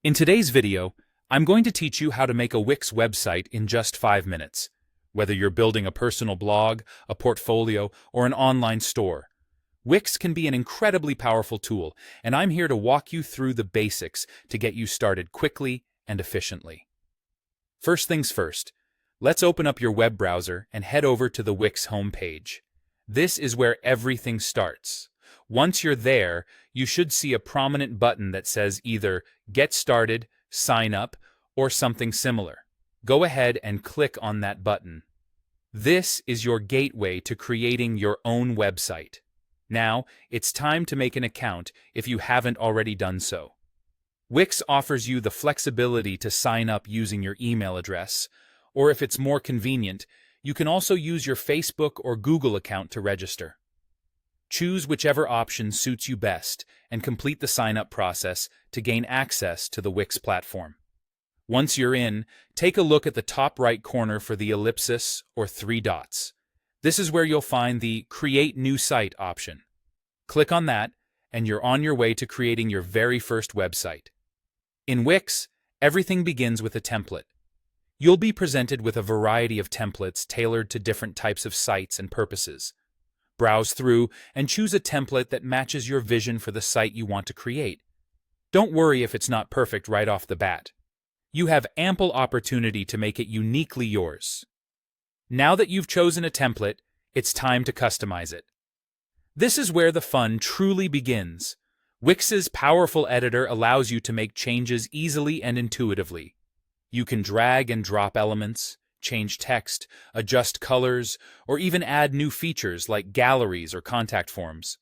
In today's video, I'm going to teach you how to make a Wix website in just 5 minutes. Whether you're building a personal blog, a portfolio, or an online store, Wix can be an incredibly powerful tool, and I'm here to walk you through the basics to get you started quickly and efficiently. First things first, let's open up your web browser and head over to the Wix homepage. This is where everything starts. Once you're there, you should see a prominent button that says either Get Started, Sign Up, or something similar. Go ahead and click on that button. This is your gateway to creating your own website. Now, it's time to make an account if you haven't already done so. Wix offers you the flexibility to sign up using your email address, or if it's more convenient, you can also use your Facebook or Google account to register. Choose whichever option suits you best and complete the sign-up process to gain access to the Wix platform. Once you're in, take a look at the top right corner for the ellipsis or 3 dots. This is where you'll find the Create New Site option. Click on that, and you're on your way to creating your very first website. In Wix, everything begins with a template. You'll be presented with a variety of templates tailored to different types of sites and purposes. Browse through and choose a template that matches your vision for the site you want to create. Don't worry if it's not perfect right off the bat. You have ample opportunity to make it uniquely yours. Now that you've chosen a template, it's time to customize it. This is where the fun truly begins. Wix's powerful editor allows you to make changes easily and intuitively. You can drag and drop elements, change text, adjust colors, or even add new features like galleries or contact forms.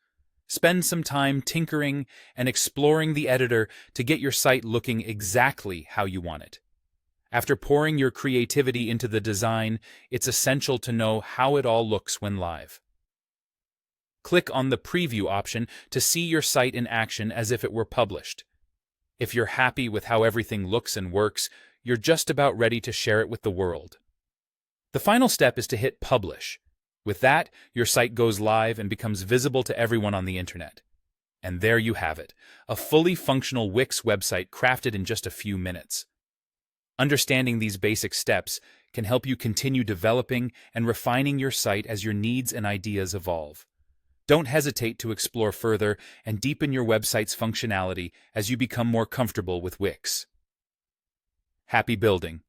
Spend some time tinkering and exploring the editor to get your site looking exactly how you want it. After pouring your creativity into the design, it's essential to know how it all looks when live. Click on the Preview option to see your site in action as if it were published. If you're happy with how everything looks and works, you're just about ready to share it with the world. The final step is to hit Publish. With that, your site goes live and becomes visible to everyone on the internet. And there you have it, a fully functional Wix website crafted in just a few minutes. Understanding these basic steps can help you continue developing and refining your site as your needs and ideas evolve. Don't hesitate to explore further and deepen your website's functionality as you become more comfortable with Wix. Happy building!